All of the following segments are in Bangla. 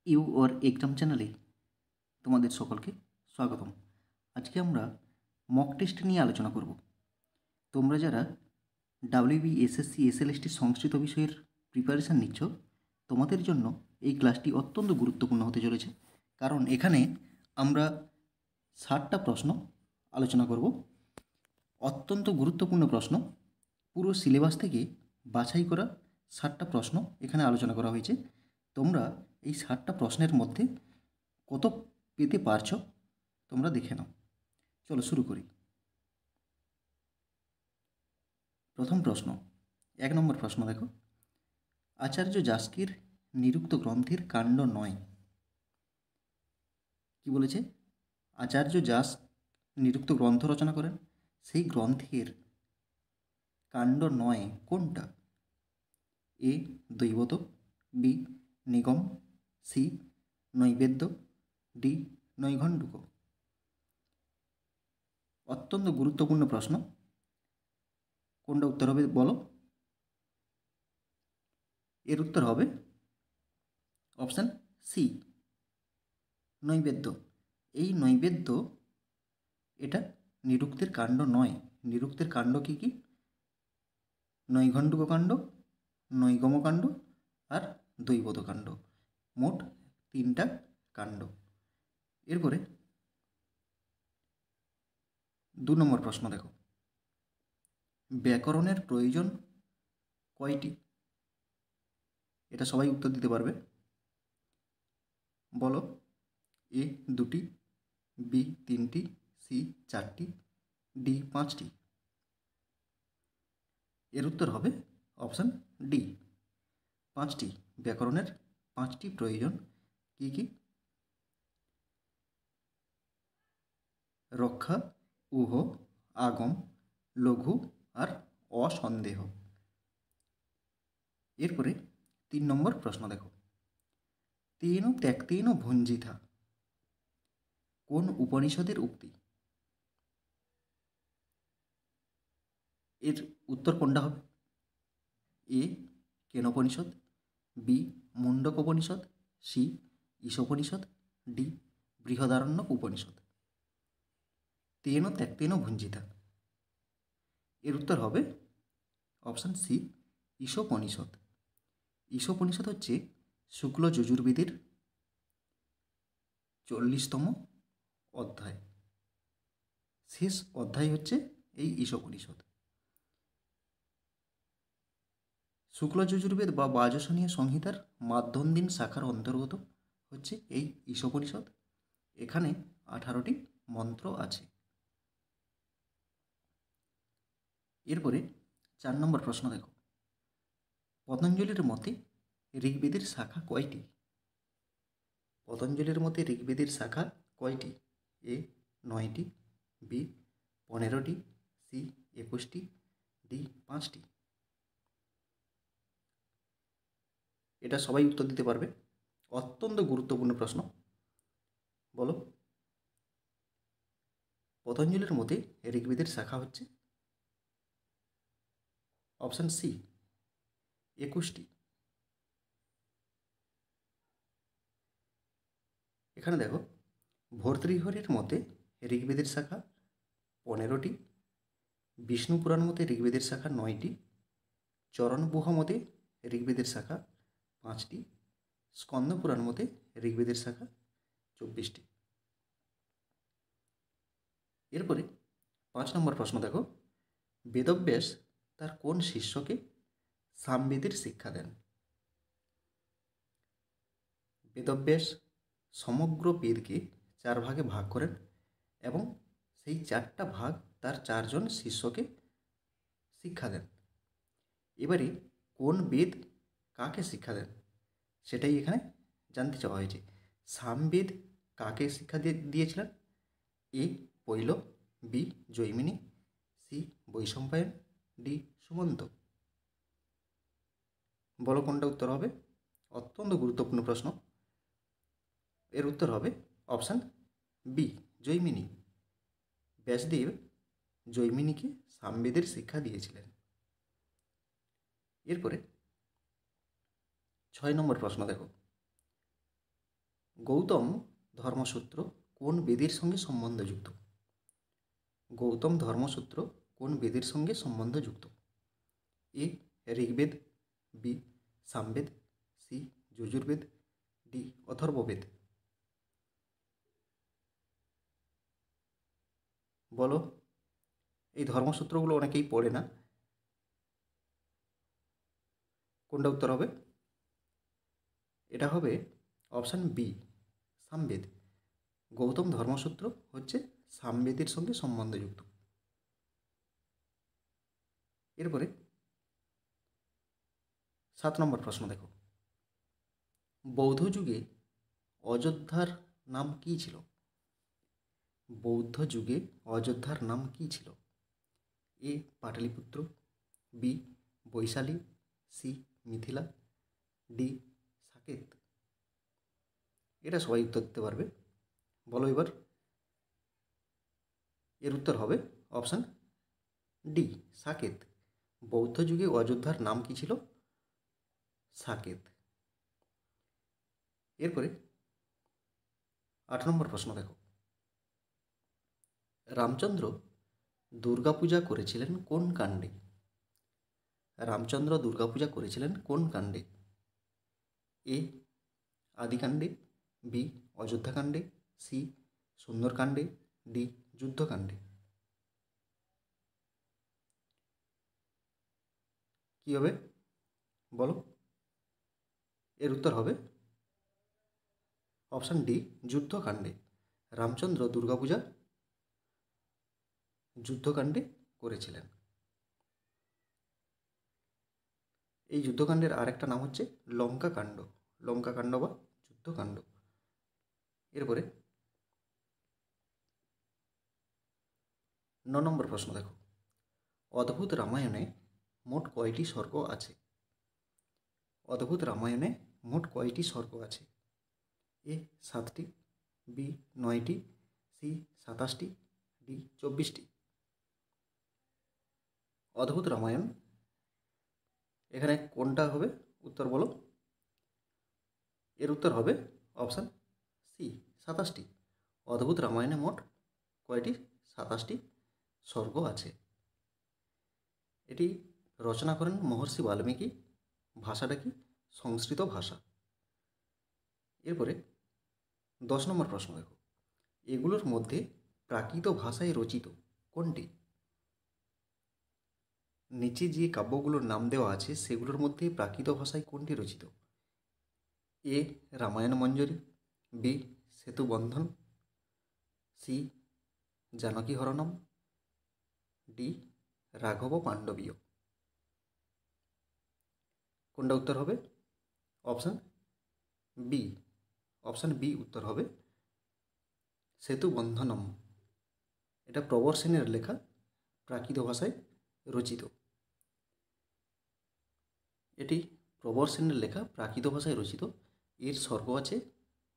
ইউ ওর এক্সাম চ্যানেলে তোমাদের সকলকে স্বাগতম। আজকে আমরা মক টেস্ট নিয়ে আলোচনা করব। তোমরা যারা ডাব্লিউবি এসএসসি এসএলএসটি সংস্কৃত বিষয়ের প্রিপারেশান নিচ্ছ, তোমাদের জন্য এই ক্লাসটি অত্যন্ত গুরুত্বপূর্ণ হতে চলেছে, কারণ এখানে আমরা 60টা প্রশ্ন আলোচনা করব। অত্যন্ত গুরুত্বপূর্ণ প্রশ্ন, পুরো সিলেবাস থেকে বাছাই করা 60টা প্রশ্ন এখানে আলোচনা করা হয়েছে। তোমরা এই 60টা প্রশ্নের মধ্যে কত পেতে পারছো তোমরা দেখে নাও। চলো শুরু করি। প্রথম প্রশ্ন, 1 নম্বর প্রশ্ন দেখো, আচার্য যাস্কির নিরুক্ত গ্রন্থের কাণ্ড নয়। কি বলেছে? আচার্য যাস্ক নিরুক্ত গ্রন্থ রচনা করেন, সেই গ্রন্থের কাণ্ড নয় কোনটা? এ দৈবত, বি নিগম, সি নৈবেদ্য, ডি নৈঘণ্টুক। অত্যন্ত গুরুত্বপূর্ণ প্রশ্ন, কোনটা উত্তর হবে বলো? এর উত্তর হবে অপশান সি নৈবেদ্য। এই নৈবেদ্য এটা নিরুক্তের কাণ্ড নয়। নিরুক্তের কাণ্ড কী কী? নৈঘণ্টুক কাণ্ড, নৈগম কাণ্ড আর দৈবত কাণ্ড, মোট 3টা কাণ্ড। এরপরে 2 নম্বর প্রশ্ন দেখো, ব্যাকরণের প্রয়োজন কয়টি? এটা সবাই উত্তর দিতে পারবে, বলো। এ 2টি, বি 3টি, সি 4টি, ডি 5টি। এর উত্তর হবে অপশান ডি 5টি। ব্যাকরণের 5টি প্রয়োজন কি কি? রক্ষা, উহ, আগম, লঘু আর অসন্দেহ। এরপরে 3 নম্বর প্রশ্ন দেখো, তেন ত্যক্তেন ভুঞ্জিথা কোন উপনিষদের উক্তি? এর উত্তর কোনটা হবে? A Kenopanishad, B Mundaka Upanishad, C Ishopanishad, D Brihadaranyaka Upanishad. তেন ত্যক্তেন ভুঞ্জিথা, এর উত্তর হবে অপশান সি ঈশোপনিষদ। ঈশোপনিষদ হচ্ছে শুক্ল যজুর্বেদের 40তম অধ্যায়, শেষ অধ্যায় হচ্ছে এই ঈশোপনিষদ। শুক্ল যজুর্বেদ বা বাজসনীয় সংহিতার মাধ্যন্দিন শাখার অন্তর্গত হচ্ছে এই ঈশোপনিষদ। এখানে 18টি মন্ত্র আছে। এরপরে 4 নম্বর প্রশ্ন দেখো, পতঞ্জলির মতে ঋগ্বেদের শাখা কয়টি? পতঞ্জলির মতে ঋগ্বেদের শাখা কয়টি? এ 9টি, বি 15টি, সি 21টি, ডি 5টি। এটা সবাই উত্তর দিতে পারবে, অত্যন্ত গুরুত্বপূর্ণ প্রশ্ন, বলো। পতঞ্জলির মতে ঋগ্বেদের শাখা হচ্ছে অপশান সি 21টি। এখানে দেখো, ভর্তৃহরির মতে ঋগ্বেদের শাখা 15টি, বিষ্ণু পুরাণ মতে ঋগ্বেদের শাখা 9টি, চরণ গুহ মতে ঋগ্বেদের শাখা 5টি, স্কন্দ পুরাণ মতে ঋগ্বেদের শাখা 24টি। এরপরে 5 নম্বর প্রশ্ন দেখো, বেদব্যাস তার কোন শিষ্যকে সামবেদের শিক্ষা দেন? বেদব্যাস সমগ্র বেদকে 4 ভাগে ভাগ করেন এবং সেই 4টা ভাগ তার 4 জন শিষ্যকে শিক্ষা দেন। এবারে কোন বেদ কাকে শিক্ষা দেন সেটাই এখানে জানতে চাওয়া হয়েছে। সামবেদ কাকে শিক্ষা দিয়েছিলেন? A Paila, B Jaimini, C Vaishampayana, D Sumanta. বলো কোনটা উত্তর হবে? অত্যন্ত গুরুত্বপূর্ণ প্রশ্ন। এর উত্তর হবে অপশান বি জৈমিনী। ব্যাসদেব জৈমিনীকে সামবেদের শিক্ষা দিয়েছিলেন। এরপরে 6 নম্বর প্রশ্ন দেখো, গৌতম ধর্মসূত্র কোন বেদের সঙ্গে সম্বন্ধযুক্ত? গৌতম ধর্মসূত্র কোন বেদের সঙ্গে সম্বন্ধযুক্ত? A Rigveda, B Samaveda, C Yajurveda, D Atharvaveda. বলো, এই ধর্মসূত্রগুলো অনেকেই পড়ে না, কোনটা উত্তর হবে? এটা হবে অপশান বি সামবেদ। গৌতম ধর্মসূত্র হচ্ছে সামবেদের সঙ্গে সম্বন্ধযুক্ত। এরপরে 7 নম্বর প্রশ্ন দেখো, বৌদ্ধ যুগে অযোধ্যার নাম কী ছিল? বৌদ্ধ যুগে অযোধ্যার নাম কী ছিল? A Pataliputra, B Vaishali, C Mithila, D Saket. এটা সবাই উত্তর দিতে পারবে, বলো এবার। এর উত্তর হবে অপশান ডি সাকেত। বৌদ্ধ যুগে অযোধ্যার নাম কী ছিল? সাকেত। এরপরে 8 নম্বর প্রশ্ন দেখো, রামচন্দ্র দুর্গাপূজা করেছিলেন কোন কাণ্ডে? রামচন্দ্র দুর্গাপূজা করেছিলেন কোন কাণ্ডে? এ আদিকাণ্ডে, বি অযোধ্যাকাণ্ডে, সি সুন্দরকাণ্ডে, ডি যুদ্ধকাণ্ডে। কী হবে বলো? এর উত্তর হবে অপশান ডি যুদ্ধকাণ্ডে। রামচন্দ্র দুর্গাপূজা যুদ্ধকাণ্ডে করেছিলেন। এই যুদ্ধকাণ্ডের আরেকটা নাম হচ্ছে লঙ্কাকাণ্ড, লঙ্কাকাণ্ড বা যুদ্ধকাণ্ড। এরপরে 9 নম্বর প্রশ্ন দেখো, অদ্ভুত রামায়ণে মোট কয়টি সর্গ আছে? অদ্ভুত রামায়ণে মোট কয়টি সর্গ আছে? এ 7টি, বি 9টি, সি 27টি, ডি 24টি। অদ্ভুত রামায়ণ এখানে কোনটা হবে উত্তর বলো? এর উত্তর হবে অপশান সি 27টি। অদ্ভুত রামায়ণে মোট কয়টি? 27টি সর্গ আছে। এটি রচনা করেন মহর্ষি বাল্মীকি। ভাষাটা কি? সংস্কৃত ভাষা। এরপরে 10 নম্বর প্রশ্ন দেখো, এগুলোর মধ্যে প্রাকৃত ভাষায় রচিত কোনটি? নিচে যে কাব্যগুলোর নাম দেওয়া আছে সেগুলোর মধ্যে প্রাকৃত ভাষায় কোনটি রচিত? এ Ramayana Manjari, B সেতুবন্ধন, C Janaki হরণম, D রাঘব পাণ্ডবীয়। কোনটা উত্তর হবে? অপশান বি, অপশান বি উত্তর হবে সেতুবন্ধনম। এটা প্রবর সেনের লেখা, প্রাকৃত ভাষায় রচিত। এটি প্রবর সেনের লেখা, প্রাকৃত ভাষায় রচিত। এর স্বর্গ আছে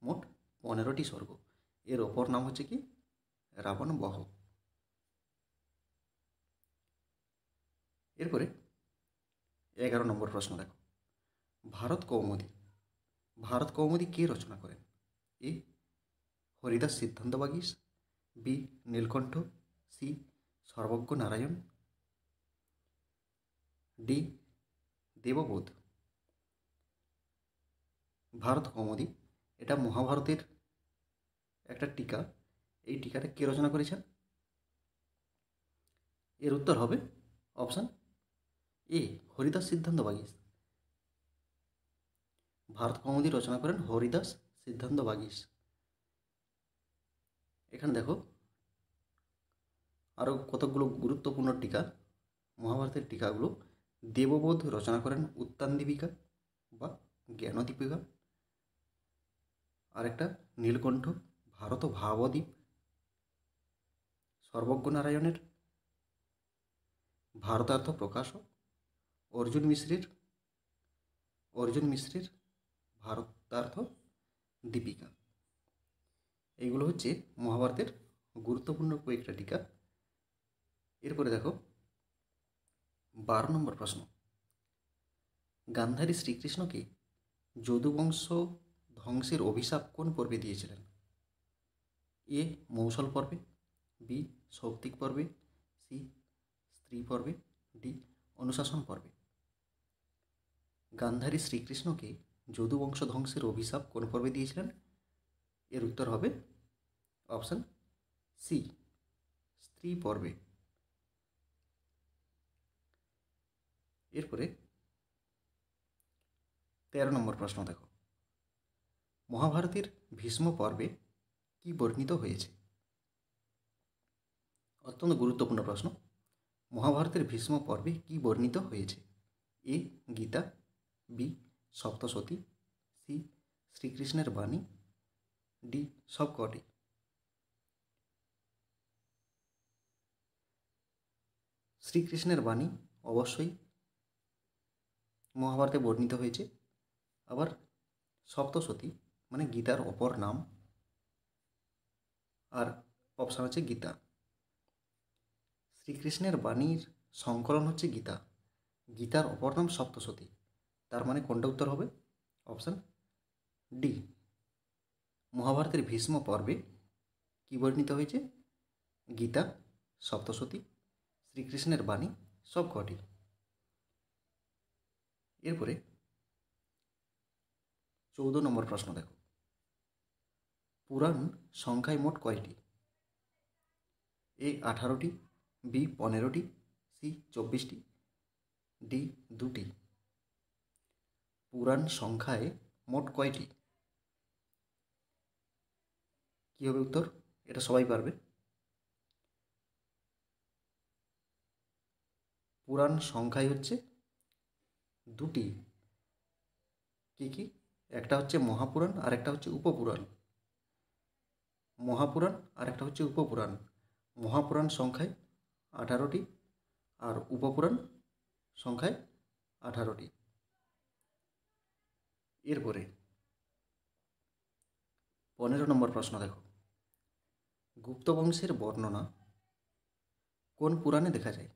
মোট 15টি স্বর্গ। এর অপর নাম হচ্ছে কি? রাবণ বহ। এরপরে 11 নম্বর প্রশ্ন দেখো, ভারত কৌমুদী, ভারত কৌমুদী কে রচনা করেন? এ হরিদাস সিদ্ধান্ত বাগীশ, বি নীলকণ্ঠ, সি সর্বজ্ঞ নারায়ণ, ডি দেববোধ। ভারত কৌমুদী এটা মহাভারতের একটা টিকা। এই টিকাটা কে রচনা করেছেন? এর উত্তর হবে অপশান এ হরিদাস সিদ্ধান্ত বাগীশ। ভারত কৌমুদী রচনা করেন হরিদাস সিদ্ধান্ত বাগীশ। এখানে দেখো আরও কতকগুলো গুরুত্বপূর্ণ টিকা, মহাভারতের টিকাগুলো। দেববোধ রচনা করেন উত্তান দীপিকা বা জ্ঞান দীপিকা। আরেকটা নীলকণ্ঠ ভারত ভাবদ্বীপ। সর্বজ্ঞ নারায়ণের ভারতার্থ প্রকাশ। অর্জুন মিশ্রের ভারতার্থ দীপিকা। এইগুলো হচ্ছে মহাভারতের গুরুত্বপূর্ণ কয়েকটা টিকা। এরপরে দেখো 12 নম্বর প্রশ্ন, গান্ধারী শ্রীকৃষ্ণকে যদুবংশ ধ্বংসের অভিশাপ কোন পর্বে দিয়েছিলেন? এ মৌসল পর্বে, বি সৌপ্তিক পর্বে, সি স্ত্রী পর্বে, ডি অনুশাসন পর্বে। গান্ধারী শ্রীকৃষ্ণকে যদুবংশ ধ্বংসের অভিশাপ কোন পর্বে দিয়েছিলেন? এর উত্তর হবে অপশান সি স্ত্রী পর্বে। এরপরে 13 নম্বর প্রশ্ন দেখো, মহাভারতের ভীষ্ম পর্বে কি বর্ণিত হয়েছে? অত্যন্ত গুরুত্বপূর্ণ প্রশ্ন। মহাভারতের ভীষ্ম পর্বে কি বর্ণিত হয়েছে? এ গীতা, বি সপ্তশতী, সি শ্রীকৃষ্ণের বাণী, ডি সবকটি। শ্রীকৃষ্ণের বাণী অবশ্যই মহাভারতে বর্ণিত হয়েছে। আবার সপ্তশতী মানে গীতার অপর নাম, আর অপশান হচ্ছে গীতা। শ্রীকৃষ্ণের বাণীর সংকলন হচ্ছে গীতা, গীতার অপর নাম সপ্তশতী। তার মানে কোনটা উত্তর হবে? Option D. মহাভারতের ভীষ্ম পর্বে কি বর্ণিত হয়েছে? গীতা, সপ্তশতী, শ্রীকৃষ্ণের বাণী, সবকটি। এরপরে 14 নম্বর প্রশ্ন দেখো, পুরাণ সংখ্যায় মোট কয়টি? এ 18টি, বি 15টি, সি 24টি, ডি 2টি। পুরাণ সংখ্যায় মোট কয়টি? কী হবে উত্তর? এটা সবাই পারবে। পুরাণ সংখ্যায় হচ্ছে 2টি। কি কি? একটা হচ্ছে মহাপুরাণ আর একটা হচ্ছে উপপুরাণ। মহাপুরাণ আর একটা হচ্ছে উপপুরাণ। মহাপুরাণ সংখ্যায় 18টি আর উপপুরাণ সংখ্যায় 18টি। এরপরে 15 নম্বর প্রশ্ন দেখো, গুপ্ত বংশের বর্ণনা কোন পুরাণে দেখা যায়?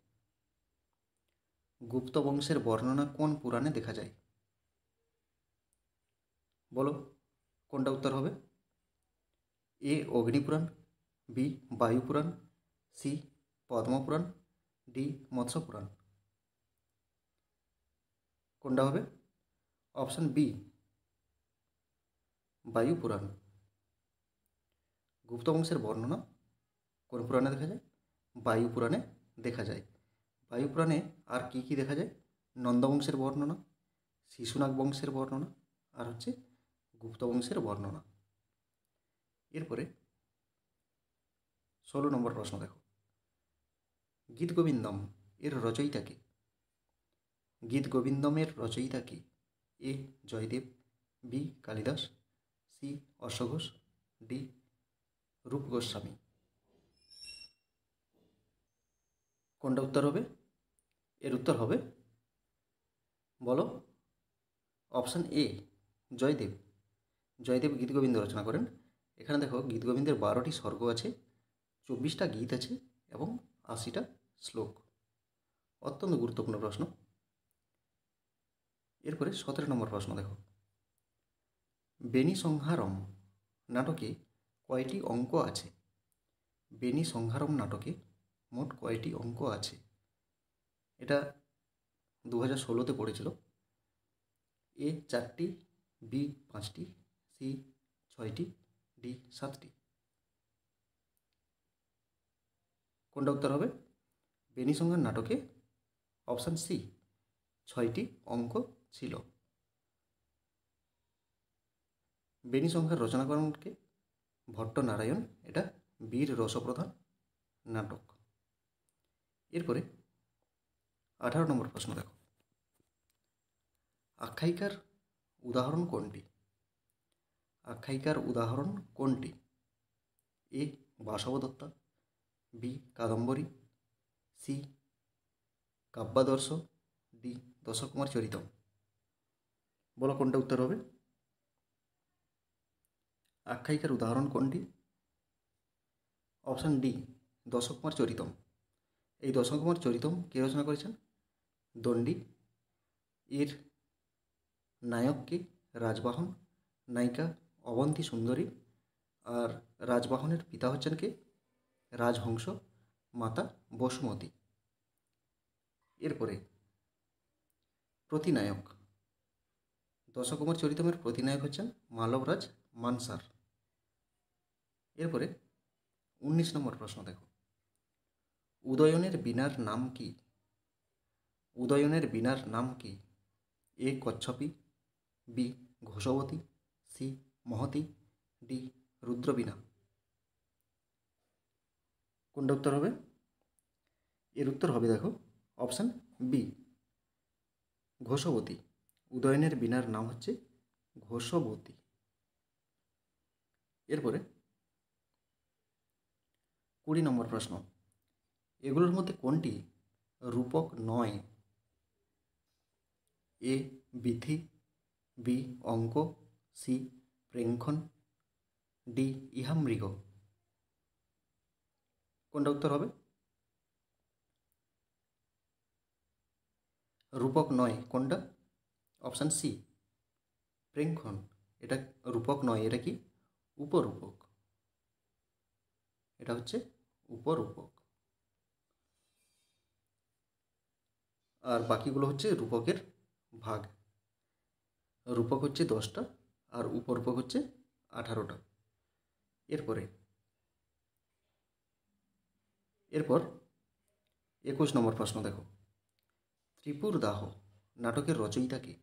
গুপ্ত বংশের বর্ণনা কোন পুরাণে দেখা যায়? বলো কোনটা উত্তর হবে? এ অগ্নিপুরাণ, B Vayu Purana, C Padma Purana, D মৎস্যপুরাণ। কোনটা হবে? Option B Vayu Purana. গুপ্ত বংশের বর্ণনা কোন পুরাণে দেখা যায়? বায়ুপুরাণে দেখা যায়। বায়ুপুরাণে আর কি কি দেখা যায়? নন্দবংশের বর্ণনা, শিশুনাগ বংশের বর্ণনা, আর হচ্ছে গুপ্ত বংশের বর্ণনা। এরপরে 16 নম্বর প্রশ্ন দেখো, গীতগোবিন্দম এর রচয়িতা কে? গীতগোবিন্দমের রচয়িতা কে? A Jayadeva, B Kalidasa, C অশ্বঘোষ, ডি রূপ গোস্বামী। কোনটা উত্তর হবে? এর উত্তর হবে, বলো, অপশান এ জয়দেব। জয়দেব গীতগোবিন্দ রচনা করেন। এখানে দেখো গীতগোবিন্দের 12টি স্বর্গ আছে, 24টা গীত আছে এবং 80টা শ্লোক। অত্যন্ত গুরুত্বপূর্ণ প্রশ্ন। এরপরে 17 নম্বর প্রশ্ন দেখো, বেনি সংহারম নাটকে কয়টি অঙ্ক আছে? বেনি সংহারম নাটকে মোট কয়টি অঙ্ক আছে? এটা 2016তে পড়েছিল। এ 4টি, বি 5টি, সি 6টি, ডি 7টি। কোনটা উত্তর হবে? বেনি সংহার নাটকে অপশান সি 6টি অঙ্ক ছিল। বেনি সংহার রচনা করেন কে? ভট্টনারায়ণ। এটা বীর রসপ্রধান নাটক। এরপরে 18 নম্বর প্রশ্ন দেখো, আখ্যায়িকার উদাহরণ কোনটি? আখ্যায়িকার উদাহরণ কোনটি? এ Vasavadatta, B Kadambari, C কাব্যাদর্শ, D Dashakumara চরিতম। বলো কোনটা উত্তর হবে? আখ্যায়িকার উদাহরণ কোনটি? Option D Dashakumara চরিতম। এই দশকুমার চরিতম কে রচনা করেছেন? দণ্ডী। এর নায়ক কে? রাজবাহন। নায়িকা অবন্তী সুন্দরী। আর রাজবাহনের পিতা হচ্ছেন কে? রাজহংস, মাতা বসুমতী। এরপরে প্রতিনায়ক, দশকুমার চরিতমের প্রতিনায়ক হচ্ছেন মালবরাজ মানসার। এরপরে 19 নম্বর প্রশ্ন দেখো, উদয়নের বীণার নাম কি? উদয়নের বীণার নাম কি? এ Kachchhapi, B ঘোষবতী, C মহতী, D rudraveena. কোনটা উত্তর হবে? এর উত্তর হবে দেখো অপশান বি ঘোষবতী। উদয়নের বীণার নাম হচ্ছে ঘোষবতী। এরপরে 20 নম্বর প্রশ্ন, এগুলোর মধ্যে কোনটি রূপক নয়? এ বিথি, বি অঙ্ক, সি প্রেক্ষণ, ডি ইহামৃগ। কোনটা উত্তর হবে? রূপক নয় কোনটা? অপশান সি প্রেক্ষণ। এটা রূপক নয়, এটা কি? উপরূপক। এটা হচ্ছে উপরূপক। আর বাকিগুলো হচ্ছে রূপকের ভাগ। রূপক হচ্ছে 10টা আর উপরূপক হচ্ছে 18টা। এরপর 21 নম্বর প্রশ্ন দেখো, ত্রিপুরদাহ নাটকের রচয়িতা কে?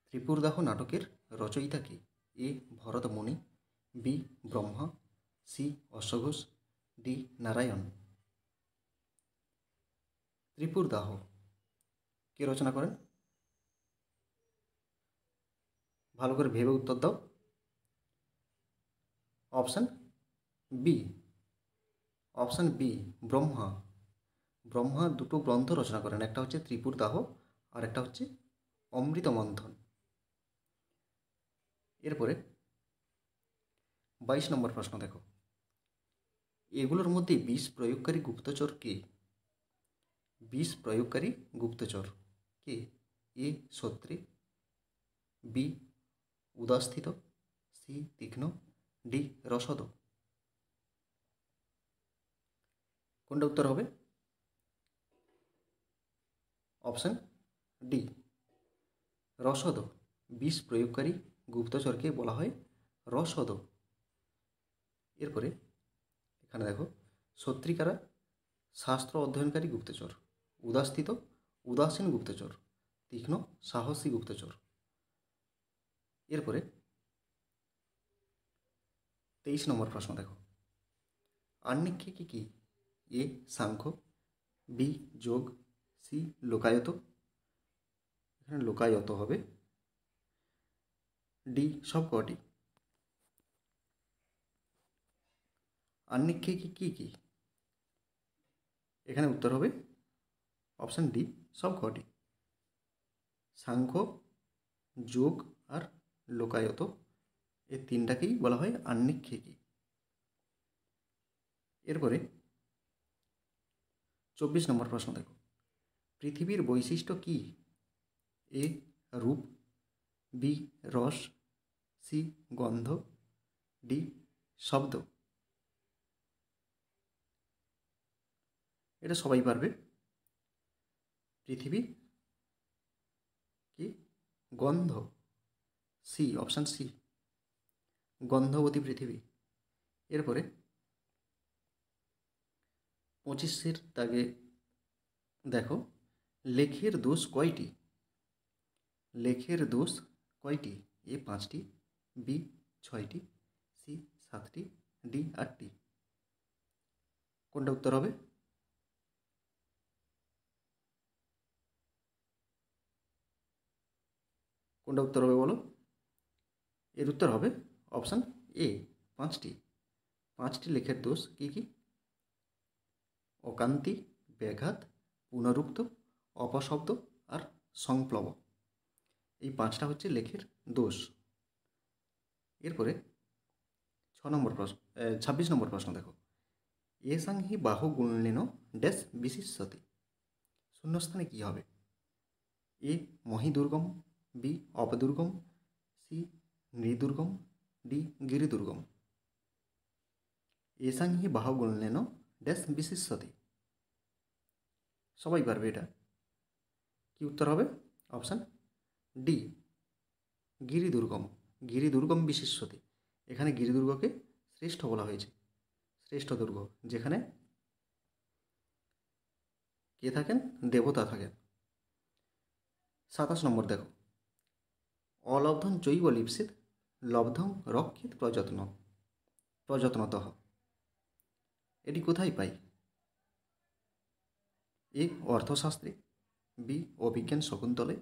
ত্রিপুরদাহ নাটকের রচয়িতা কে? A Bharatamuni, B Brahma, C অশ্বঘোষ, ডি নারায়ণ। ত্রিপুরদাহ কে রচনা করেন? ভালো করে ভেবে উত্তর দাও। Option B, option B Brahma. Brahma দুটো গ্রন্থ রচনা করেন, একটা হচ্ছে ত্রিপুরদাহ আর একটা হচ্ছে অমৃতমন্থন। এরপরে 22 নম্বর প্রশ্ন দেখো, এগুলোর মধ্যে বিষ প্রয়োগকারী গুপ্তচর কে? বিষ প্রয়োগকারী গুপ্তচর কে? এ সত্রী, বি উদাস্থিত, সি তীক্ষ্ণ, ডি রসদ। কোনটা উত্তর হবে? অপশান ডি রসদ। বিষ প্রয়োগকারী গুপ্তচরকে বলা হয় রসদ। এরপরে এখানে দেখো, সত্রিকারা শাস্ত্র অধ্যয়নকারী গুপ্তচর, উদাস্থিত উদাসীন গুপ্তচর, তীক্ষ্ণ সাহসী গুপ্তচর। এরপরে 23 নম্বর প্রশ্ন দেখো, আহ্নিক কি? এ সাংখ্য, বি যোগ, সি লোকায়ত, এখানে লোকায়ত হবে, ডি সব কটি। আহ্নিক কি? এখানে উত্তর হবে অপশান ডি সব কটি। সাংখ্য, যোগ আর লোকায়ত, এই তিনটাকেই বলা হয় আহ্নিক। এরপরে 24 নম্বর প্রশ্ন দেখো, পৃথিবীর বৈশিষ্ট্য কি? এ রূপ, বি রস, সি গন্ধ, ডি শব্দ। এটা সবাই পারবে। পৃথিবী কি? গন্ধ। সি, অপশান সি গন্ধবতী পৃথিবী। এরপরে 25-এর দাগে দেখো, লেখের দোষ কয়টি? লেখের দোষ কয়টি? এ 5টি, বি 6টি, সি 7টি, ডি 8টি। কোনটা উত্তর হবে? কোনটা উত্তর হবে বলো? এর উত্তর হবে অপশান এ 5টি। 5টি লেখের দোষ কি কি? অকান্তি, ব্যাঘাত, পুনরুক্ত, অপশব্দ আর সংপ্লব। এই 5টা হচ্ছে লেখের দোষ। এরপরে 26 নম্বর প্রশ্ন দেখো, এসাং হি বাহু গুণলেন ড্যাশ বিশিষ্যতে। শূন্যস্থানে কী হবে? এ মহিদুর্গম, বি অপদুর্গম, সি নৃদুর্গম, ডি গিরিদুর্গম। এসাং হি বাহুগুল্যেন ড্যাশ বিশিষ্যতে। সবাই পারবে এটা। কি উত্তর হবে? অপশান ডি গিরিদুর্গম। গিরিদুর্গম বিশিষ্যতে। এখানে গিরিদুর্গকে শ্রেষ্ঠ বলা হয়েছে, শ্রেষ্ঠ দুর্গ, যেখানে কে থাকেন? দেবতা থাকেন। 27 নম্বর দেখো, অলব্ধং চৈব লিপ্সিত লব্ধং রক্ষিত প্রযত্নতঃ। এটি কোথায় পাই? এ অর্থশাস্ত্রে, বি অভিজ্ঞান শকুন্তলে,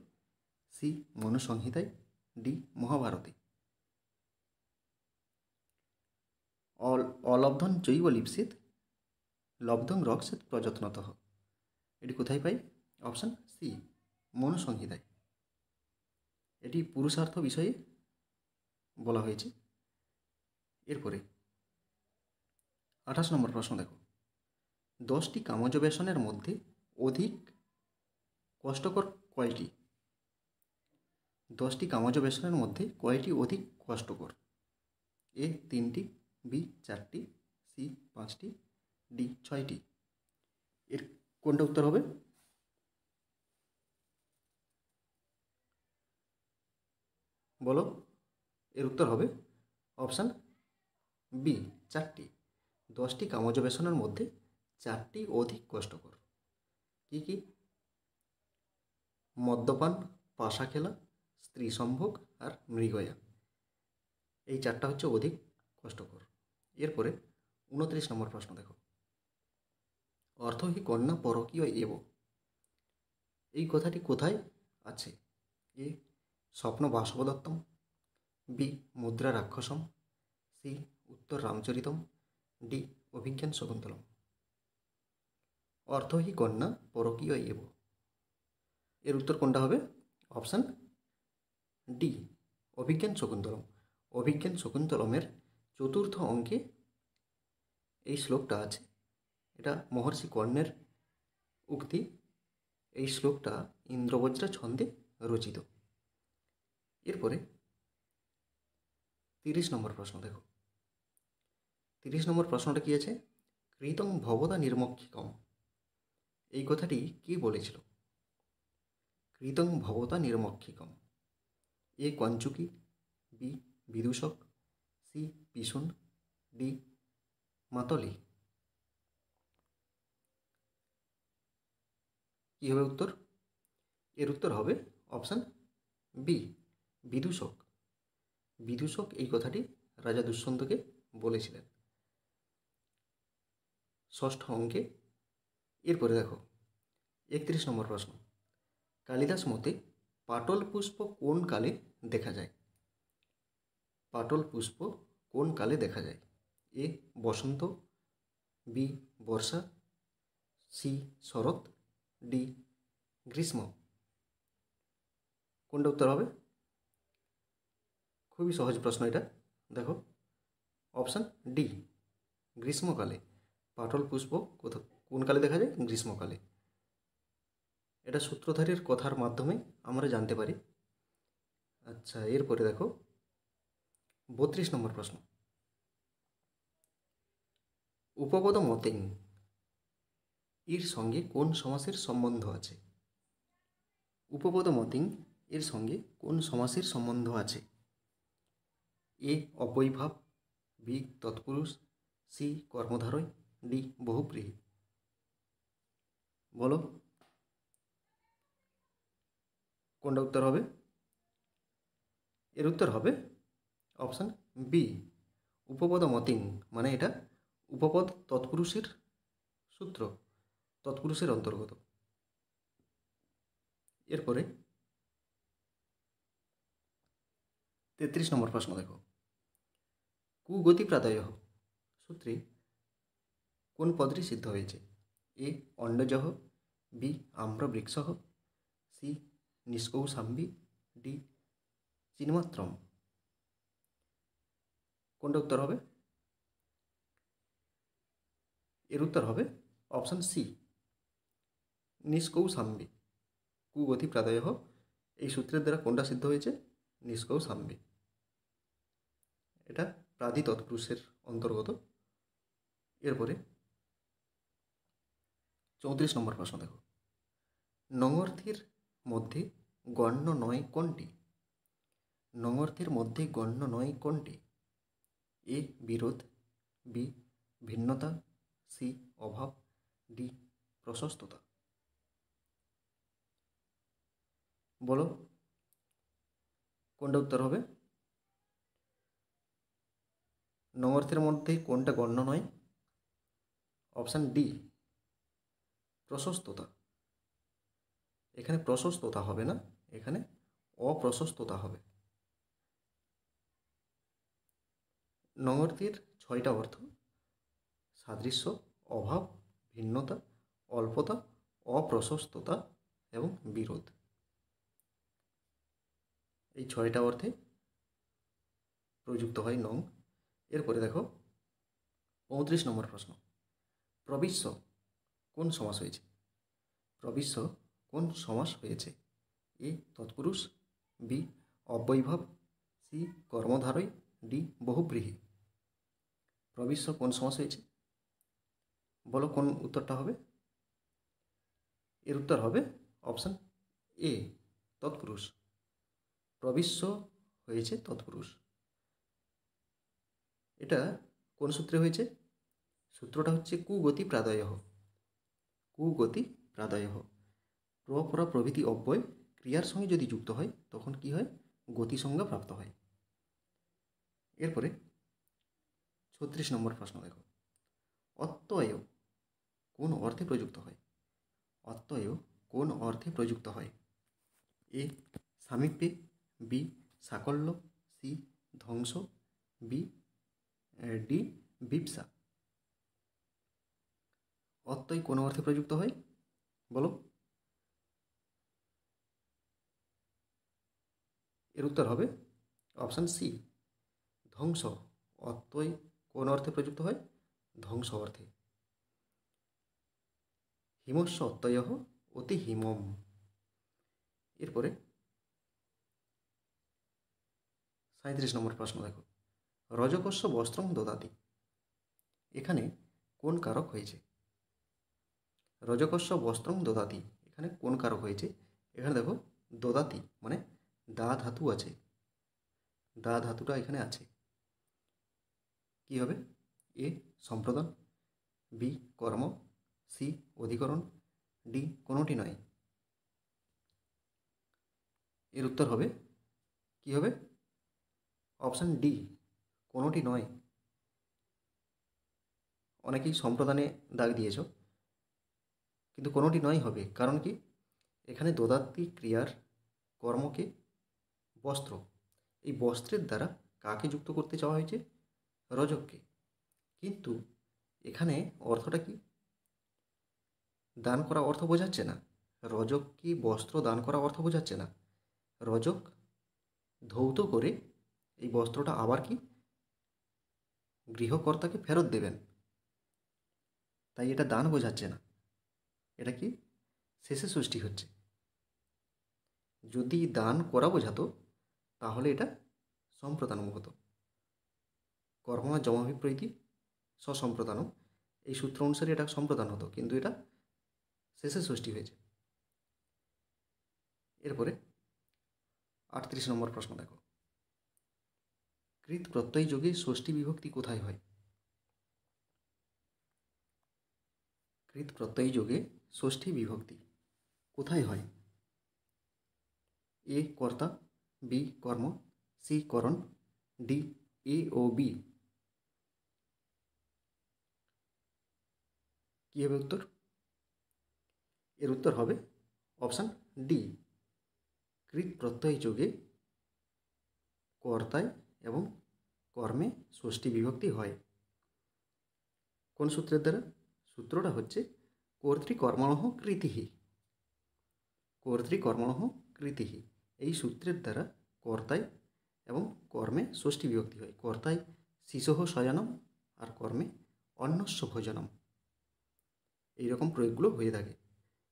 সি মনুসংহিতায়, ডি মহাভারতে। অলব্ধং চৈব লিপ্সিত লব্ধং রক্ষিত প্রযত্নতঃ। এটি কোথায় পাই? Option C মনুসংহিতায়। এটি পুরুষার্থ বিষয়ে বলা হয়েছে। এরপরে 28 নম্বর প্রশ্ন দেখো, 10টি কামজ ব্যসনের মধ্যে অধিক কষ্টকর কয়টি? 10টি কামজ ব্যসনের মধ্যে কয়টি অধিক কষ্টকর? এ 3টি, বি 4টি, সি 5টি, ডি 6টি। এর কোনটা উত্তর হবে? বলো। এর উত্তর হবে অপশান বি 4টি। 10টি কামজ ব্যসনের মধ্যে 4টি অধিক কষ্টকর। কি কি? মদ্যপান, পাশা খেলা, স্ত্রী সম্ভোগ আর মৃগয়া। এই 4টা হচ্ছে অধিক কষ্টকর। এরপরে 29 নম্বর প্রশ্ন দেখো, অর্থ হি কন্যা পরকীয় এব। এই কথাটি কোথায় আছে? এ স্বপ্ন বাসবদত্তম, বি মুদ্রা রাক্ষসম, সি উত্তর রামচরিতম, ডি অভিজ্ঞান শকুন্তলম। অর্থ হি কন্যা পরকীয় এব। এর উত্তর কোনটা হবে? অপশান ডি অভিজ্ঞান শকুন্তলম। অভিজ্ঞান শকুন্তলমের 4র্থ অঙ্কে এই শ্লোকটা আছে। এটা মহর্ষি কর্ণের উক্তি। এই শ্লোকটা ইন্দ্রবজ্রা ছন্দে রচিত। এরপরে 30 নম্বর প্রশ্ন দেখো, 30 নম্বর প্রশ্নটা কি আছে? কৃতং ভবতা নির্মক্ষিকম। এই কথাটি কে বলেছিল? কৃতং ভবতা নির্মক্ষিকম। এ কঞ্চুকি, বি বিদূষক, সি পিশুন, ডি মাতলি। কী হবে উত্তর? এর উত্তর হবে অপশান বি বিদূষক। বিদূষক এই কথাটি রাজা দুষ্যন্তকে বলেছিলেন 6ষ্ঠ অঙ্কে। এরপরে দেখো 31 নম্বর প্রশ্ন, কালিদাস মতে পাটল পুষ্প কোন কালে দেখা যায়? পাটল পুষ্প কোন কালে দেখা যায়? এ বসন্ত, বি বর্ষা, সি শরৎ, ডি গ্রীষ্ম। কোনটা উত্তর হবে? খুবই সহজ প্রশ্ন এটা। দেখো অপশান ডি গ্রীষ্মকালে। পাটল পুষ্প কোন কালে দেখা যায়? গ্রীষ্মকালে। এটা সূত্রধারের কথার মাধ্যমে আমরা জানতে পারি। আচ্ছা, এরপরে দেখো 32 নম্বর প্রশ্ন, উপপদ মতেং এর সঙ্গে কোন সমাসের সম্বন্ধ আছে? উপপদ মতিং এর সঙ্গে কোন সমাসের সম্বন্ধ আছে? এ অব্যয়ীভাব, বি তৎপুরুষ, সি কর্মধারয়, ডি বহুব্রীহি। বলো কোনটা উত্তর হবে? এর উত্তর হবে অপশান বি উপপদ মতিং। মানে এটা উপপদ তৎপুরুষের সূত্র, তৎপুরুষের অন্তর্গত। এরপরে 33 নম্বর প্রশ্ন দেখো, কুগতি প্রাদায় সূত্রে কোন পদটি সিদ্ধ হয়েছে? এ অন্ডজহ, বি আম্রবৃক্ষঃ, সি নিষ্কৌশাম্বী, ডি চিন্মাত্রম। কোনটা উত্তর হবে? এর উত্তর হবে অপশান সি নিষ্কৌশাম্বী। কুগতি প্রাদায় এই সূত্রের দ্বারা কোনটা সিদ্ধ হয়েছে? নিষ্কৌশাম্বী। এটা প্রাদি তৎপুরুষের অন্তর্গত। এরপরে 34 নম্বর প্রশ্ন দেখো, নঙর্থীর মধ্যে গণ্য নয় কোনটি? নঙর্থীর মধ্যে গণ্য নয় কোনটি? এ বিরোধ, বি ভিন্নতা, সি অভাব, ডি প্রশস্ততা। বলো কোনটা উত্তর হবে? নঙর্থের মধ্যে কোনটা গণ্য নয়? অপশান ডি প্রশস্ততা। এখানে প্রশস্ততা হবে না, এখানে অপ্রশস্ততা হবে। নঙর্থীর 6টা অর্থ: সাদৃশ্য, অভাব, ভিন্নতা, অল্পতা, অপ্রশস্ততা এবং বিরোধ। এই 6টা অর্থে প্রযুক্ত হয় নং। এরপরে দেখো 35 নম্বর প্রশ্ন, প্রবিশ্য কোন সমাস হয়েছে? প্রবিশ্য কোন সমাস হয়েছে? এ তৎপুরুষ, বি অব্যয়ীভাব, সি কর্মধারয়, ডি বহুব্রীহি। প্রবিশ্য কোন সমাস হয়েছে? বলো কোন উত্তরটা হবে? এর উত্তর হবে অপশান এ তৎপুরুষ। প্রবিশ্য হয়েছে তৎপুরুষ। এটা কোন সূত্রে হয়েছে? সূত্রটা হচ্ছে কুগতি প্রাদয়। কুগতি প্রাদয়, প্রপরা প্রভৃতি অব্যয় ক্রিয়ার সঙ্গে যদি যুক্ত হয় তখন কি হয়? গতি সংজ্ঞা প্রাপ্ত হয়। এরপরে 36 নম্বর প্রশ্ন দেখো, অত্যয় কোন অর্থে প্রযুক্ত হয়? অত্যয় কোন অর্থে প্রযুক্ত হয়? এ সামীপ্যে, বি সাকল্য, সি ধ্বংস, ডি বিপসা। অত্যয় কোন অর্থে প্রযুক্ত হয়? বলো। এর উত্তর হবে অপশান সি ধ্বংস। অত্যয় কোন অর্থে প্রযুক্ত হয়? ধ্বংস অর্থে। হিমস্য অত্যয় অতি হিমম। এরপরে 37 নম্বর প্রশ্ন দেখো, রজকস্য বস্ত্রং দদাতি। এখানে কোন কারক হয়েছে? রজকস্য বস্ত্রং দদাতি, এখানে কোন কারক হয়েছে? এখানে দেখো দদাতি মানে দা ধাতু আছে, দা ধাতুটা এখানে আছে। কি হবে? এ সম্প্রদান, বি কর্ম, সি অধিকরণ, ডি কোনোটি নয়। এর উত্তর হবে কি হবে? অপশান ডি কোনোটি নয়। অনেকেই সম্প্রদানে দাগ দিয়েছ, কিন্তু কোনোটি নয় হবে। কারণ কি? এখানে দদাতি ক্রিয়ার কর্মকে বস্ত্র, এই বস্ত্রের দ্বারা কাকে যুক্ত করতে চাওয়া হয়েছে? রজককে। কিন্তু এখানে অর্থটা কি? দান করা অর্থ বোঝাচ্ছে না। রজক কি বস্ত্র দান করা অর্থ বোঝাচ্ছে না। রজক ধৌত করে এই বস্ত্রটা আবার কি গৃহকর্তাকে ফেরত দেবেন, তাই এটা দান বোঝাচ্ছে না। এটা কি শেষে ষষ্ঠী হচ্ছে। যদি দান করা বোঝাতো তাহলে এটা সম্প্রদানম হতো। কর্মা জমাভিপ্রীতি স্বসম্প্রদানম, এই সূত্র অনুসারে এটা সম্প্রদান হতো, কিন্তু এটা শেষে ষষ্ঠী হয়েছে। এরপরে 38 নম্বর প্রশ্ন দেখো, কৃত প্রত্যয় যোগে ষষ্ঠী বিভক্তি কোথায় হয়? কৃত প্রত্যয় যোগে ষষ্ঠী বিভক্তি কোথায় হয়? এ কর্তা, বি কর্ম, সি করণ, ডি এ ও বি। কী হবে উত্তর? এর উত্তর হবে অপশান ডি কৃত প্রত্যয় যোগে কর্তায় এবং কর্মে ষষ্ঠী বিভক্তি হয়। কোন সূত্রের দ্বারা? সূত্রটা হচ্ছে কর্তৃকর্মণঃ কৃতিহি। কর্তৃকর্মণঃ কৃতিহি, এই সূত্রের দ্বারা কর্তায় এবং কর্মে ষষ্ঠী বিভক্তি হয়। কর্তায় শিশোহ শয়নম আর কর্মে অন্নস্য ভোজনম, এইরকম প্রয়োগগুলো হয়ে থাকে।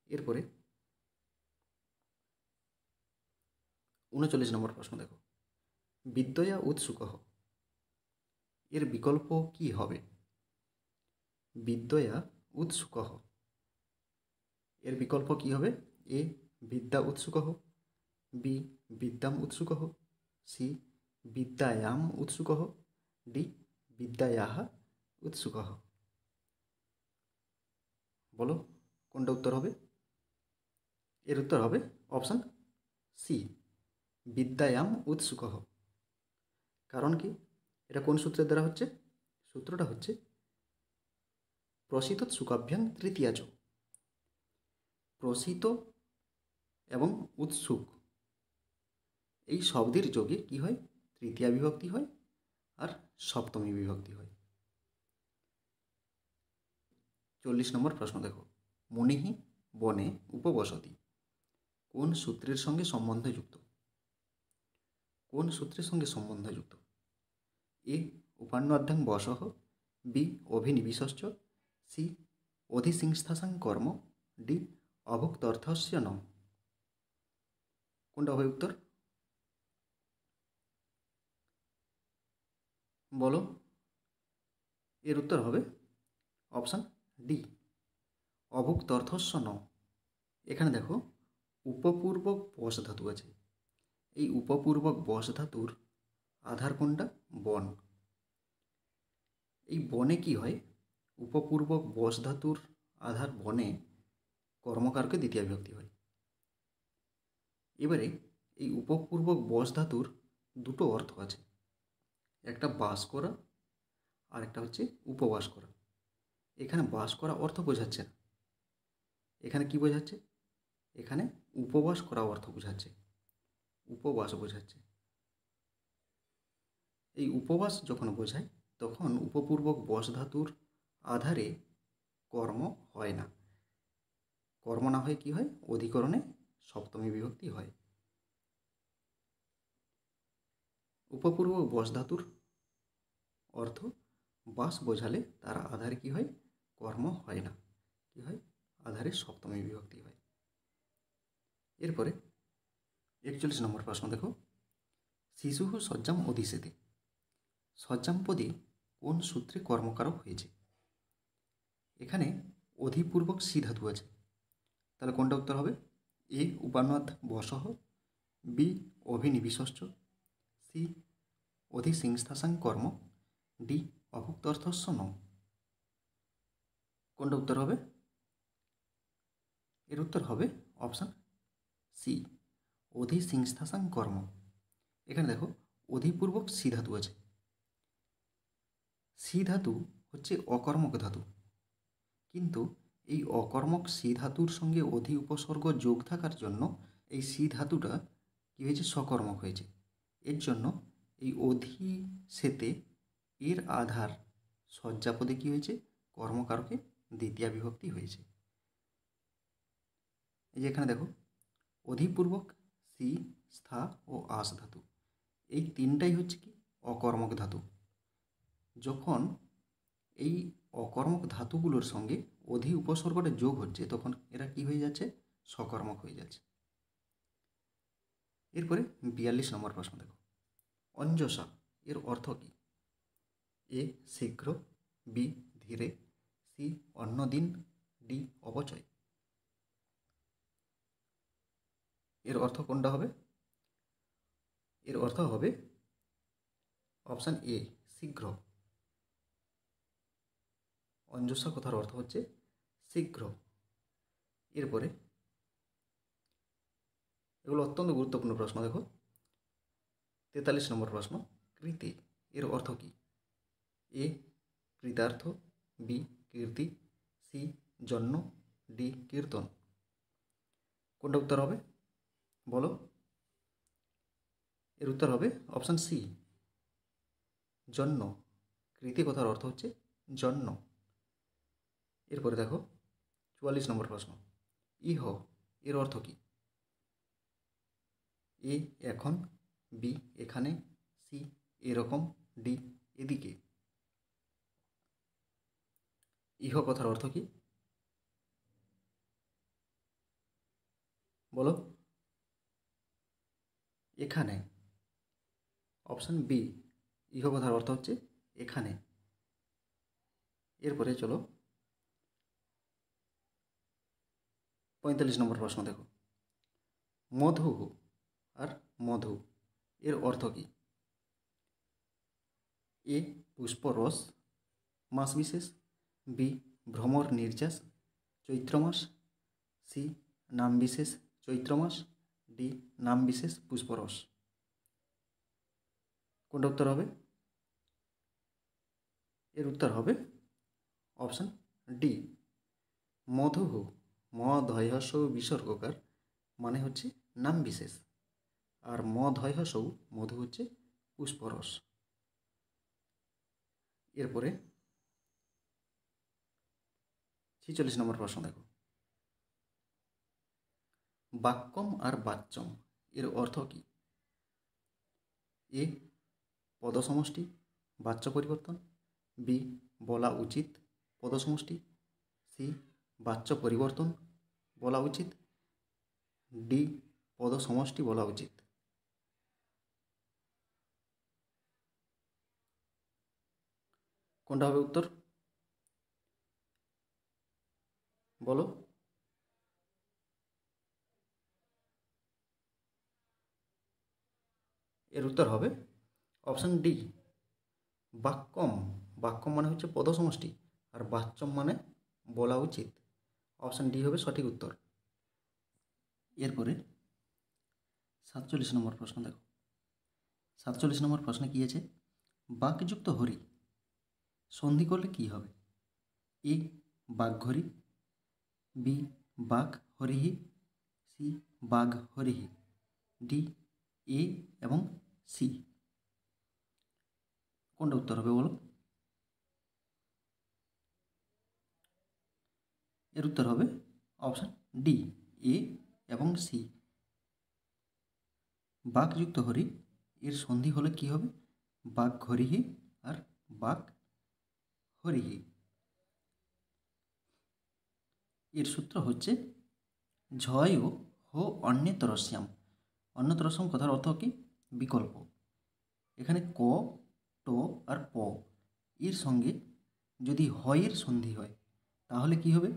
এরপরে 39 নম্বর প্রশ্ন দেখো, বিদ্যয়া উৎসুকঃ। এর বিকল্প কি হবে? বিদ্যয়া উৎসুকঃ। এর বিকল্প কি হবে? এ বিদ্যা উৎসুকঃ, বি বিদ্যাম উৎসুকঃ, সি বিদ্যায়াম উৎসুকঃ, ডি বিদ্যায়াহ উৎসুকঃ। বলো কোনটা উত্তর হবে? এর উত্তর হবে অপশান সি বিদ্যায়াম উৎসুকঃ। কারণ কি? এটা কোন সূত্রের দ্বারা হচ্ছে? সূত্রটা হচ্ছে প্রসিতোৎসুকাভ্যাং তৃতীয়াচ। প্রসিত এবং উৎসুক এই শব্দের যোগে কি হয়? তৃতীয়া বিভক্তি হয় আর সপ্তমী বিভক্তি হয়। 40 নম্বর প্রশ্ন দেখো, মুনিহি বনে উপবসতি কোন সূত্রের সঙ্গে সম্বন্ধযুক্ত? কোন সূত্রের সঙ্গে সম্বন্ধযুক্ত? এ উপান্নাধ্যাং বসঃ, বি অভিনিবিশশ্চ, সি অধিসিংস্থাসাং কর্ম, ডি অভুক্তর্থস্য ন। কোনটা হবে উত্তর? বলো। এর উত্তর হবে অপশান ডি অভুক্তর্থস্য ন। এখানে দেখো উপপূর্বক বস ধাতু আছে। এই উপপূর্বক বস ধাতুর আধার কোনটা? বন। এই বনে কি হয়? উপপূর্বক বস ধাতুর আধার বনে কর্মকারকে দ্বিতীয় বিভক্তি হয়। এবারে এই উপপূর্বক বস ধাতুর দুটো অর্থ আছে, একটা বাস করা আর একটা হচ্ছে উপবাস করা। এখানে বাস করা অর্থ বোঝাচ্ছে না, এখানে কি বোঝাচ্ছে? এখানে উপবাস করা অর্থ বোঝাচ্ছে, উপবাস বোঝাচ্ছে। এই উপবাস যখন বোঝায় তখন উপপূর্বক বস ধাতুর আধারে কর্ম হয় না। কর্ম না হয়ে কি হয়? অধিকরণে সপ্তমী বিভক্তি হয়। উপপূর্বক বস ধাতুর অর্থ বাস বোঝালে তার আধারে কি হয়? কর্ম হয় না, কি হয়? আধারে সপ্তমী বিভক্তি হয়। এরপরে 41 নম্বর প্রশ্ন দেখো, শিশু সজ্জাম অধিশেতে সজ্জাম পদে কোন সূত্রে কর্মকারক হয়েছে? এখানে অধিপূর্বক সি ধাতু আছে, তাহলে কোনটা উত্তর হবে? এ উপান্নাদ বসহ, বি অভিনিবিশশ্চ, সি অধিসিংস্থাসাং কর্ম, ডি অভুক্তর্থস্য ন। কোনটা উত্তর হবে? এর উত্তর হবে অপশান সি অধিসিংস্থাসাং কর্ম। এখানে দেখো অধিপূর্বক সি ধাতু আছে। সি ধাতু হচ্ছে অকর্মক ধাতু, কিন্তু এই অকর্মক সি ধাতুর সঙ্গে অধি উপসর্গ যোগ থাকার জন্য এই সি ধাতুটা কী হয়েছে? সকর্মক হয়েছে। এর জন্য এই অধি সেতে এর আধার সজ্জাপদে কী হয়েছে? কর্মকারকে দ্বিতীয়া বিভক্তি হয়েছে। এই যে এখানে দেখো অধিপূর্বক সি, স্থা ও আস ধাতু এই তিনটাই হচ্ছে কি? অকর্মক ধাতু। যখন এই অকর্মক ধাতুগুলোর সঙ্গে অধি উপসর্গটা যোগ হচ্ছে তখন এরা কি হয়ে যাচ্ছে? সকর্মক হয়ে যাচ্ছে। এরপরে 42 নম্বর প্রশ্ন দেখো, অঞ্জসা এর অর্থ কী? এ শীঘ্র, বি ধীরে, সি অন্যদিন, ডি অপচয়। এর অর্থ কোনটা হবে? এর অর্থ হবে অপশান এ শীঘ্র। অঞ্জসা কথার অর্থ হচ্ছে শীঘ্র। এরপরে এগুলো অত্যন্ত গুরুত্বপূর্ণ প্রশ্ন দেখো, 43 নম্বর প্রশ্ন, কৃতি এর অর্থ কী? এ কৃতার্থ, বি কীর্তি, সি জন্য, ডি কীর্তন। কোনটা উত্তর হবে? বলো। এর উত্তর হবে অপশান সি জন্য। কৃতি কথার অর্থ হচ্ছে জন্য। এরপরে দেখো 44 নম্বর প্রশ্ন, ইহ এর অর্থ কী? এ এখন, বি এখানে, সি এরকম, ডি এদিকে। ইহ কথার অর্থ কী? বলো। এখানে। অপশান বি ইহ কথার অর্থ হচ্ছে এখানে। এরপরে চলো 45 নম্বর প্রশ্ন দেখো। মধু আর মধু এর অর্থ কী? এ পুষ্পরস মাস বিশেষ, বি ভ্রমর নির্যাস চৈত্র মাস, সি নাম বিশেষ চৈত্র মাস, ডি নাম বিশেষ পুষ্পরস। কোনটা উত্তর হবে? এর উত্তর হবে অপশান ডি মধু। ম ধৈহস বিসর্গকার মানে হচ্ছে নাম বিশেষ, আর ম ধৈহস মধু হচ্ছে পুষ্পরস। এরপরে 46 নম্বর প্রশ্ন দেখো। বাক্যম আর বাচ্যম এর অর্থ কী? এ পদসমষ্টি বাচ্য পরিবর্তন, বি বলা উচিত পদসমষ্টি, সি বাচ্য পরিবর্তন বলা উচিত, ডি পদসমষ্টি বলা উচিত। কোনটা হবে উত্তর? বলো। এর উত্তর হবে অপশান ডি বাক্যম। বাক্যম মানে হচ্ছে পদসমষ্টি, আর বাচ্যম মানে বলা উচিত। অপশান ডি হবে সঠিক উত্তর। এরপরে 47 নম্বর প্রশ্ন দেখো। 47 নম্বর প্রশ্নে কী আছে? বাকযুক্ত হরি সন্ধি করলে কী হবে? এ বাঘঘরি, বি বাঘ হরিহি, সি বাঘ হরিহি, ডি এ এবং সি। কোনটা উত্তর হবে বলো? এর উত্তর হবে অপশান ডি এ এবং সি। বাকযুক্ত হরি এর সন্ধি হলে কি হবে? বাঘ হরিহি আর বাঘ হরিহি। এর সূত্র হচ্ছে ঝয় হো অন্যতরস্যাম। অন্যতরস্যাম কথার অর্থ কি? বিকল্প। এখানে ক ট আর প এর সঙ্গে যদি হয়ের সন্ধি হয় তাহলে কি হবে?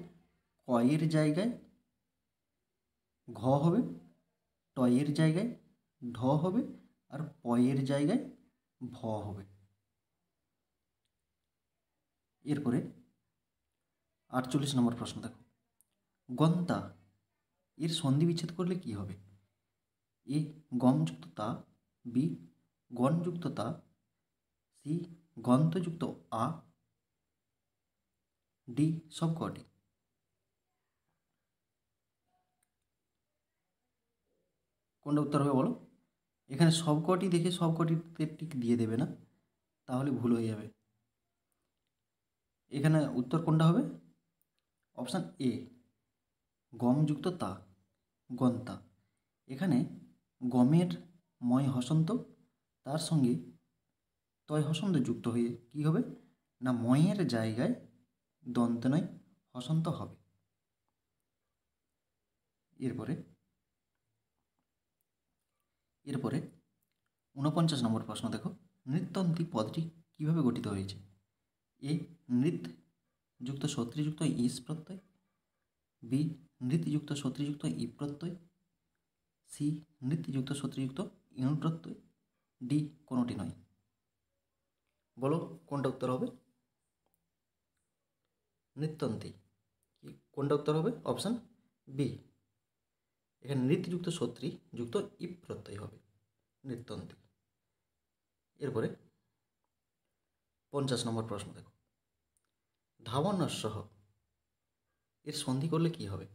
কয়ের জায়গায় ঘ হবে, টয়ের জায়গায় ঢ হবে, আর পয়ের জায়গায় ভ হবে। এরপরে 48 নম্বর প্রশ্ন দেখো। গন্তা এর সন্ধি বিচ্ছেদ করলে কি হবে? এ গমযুক্ত তা, বি গণযুক্ত তা, সি গন্তযুক্ত আ, ডি সবকটি। কোনটা উত্তর হবে বলো? এখানে সবকটি দেখে সবকটিতে টিক দিয়ে দেবে না, তাহলে ভুল হয়ে যাবে। এখানে উত্তর কোনটা হবে? অপশান এ গমযুক্ত তা, গন্তা। এখানে গমের ময় হসন্ত তার সঙ্গে তয় হসন্ত যুক্ত হয়ে কি হবে না ময়ের জায়গায় দন্তনয় হসন্ত হবে। এরপরে 49 নম্বর প্রশ্ন দেখো। নৃত্যন্তি পদটি কিভাবে গঠিত হয়েছে? এ নৃত যুক্ত সত্রিযুক্ত ইস প্রত্যয়, বি নৃত্যযুক্ত সত্রিযুক্ত ই প্রত্যয়, সি নৃত্যযুক্ত সত্রিযুক্ত ইণ প্রত্যয়, ডি কোনোটি নয়। বলো কোনটা উত্তর হবে? নৃত্যন্তি কোনটা উত্তর হবে? Option B. এখানে নৃত্যযুক্ত সত্রি যুক্ত ই প্রত্যয় হবে নৃত্যন্তি। এরপরে 50 নম্বর প্রশ্ন দেখো। ধাবন্যস্যহ এর সন্ধি করলে কি হবে?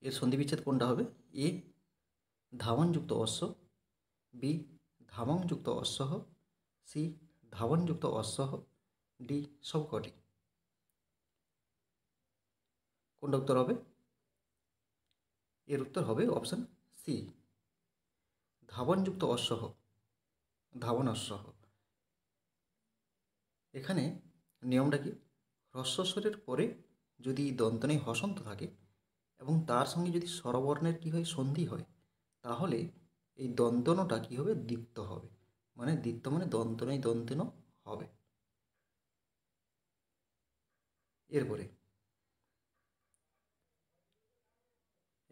এর সন্ধি বিচ্ছেদ কোনটা হবে? এ ধাবনযুক্ত অশ্ব, বি ধাবনযুক্ত অশ্বহ, সি ধাবনযুক্ত অশ্বহ, ডি সবকটি। কোনটা উত্তর হবে? এর উত্তর হবে অপশান সি ধাবনযুক্ত অশ্বহ, ধাবনস্যহ। এখানে নিয়মটা কি? হ্রস্বস্বরের পরে যদি দন্তনে হসন্ত থাকে এবং তার সঙ্গে যদি স্বরবর্ণের কী হয় সন্ধি হয়, তাহলে এই দন্তনটা কী হবে? দ্বিত্ব হবে, মানে দ্বিত্ব মানে দন্তনই দন্তেন হবে। এরপরে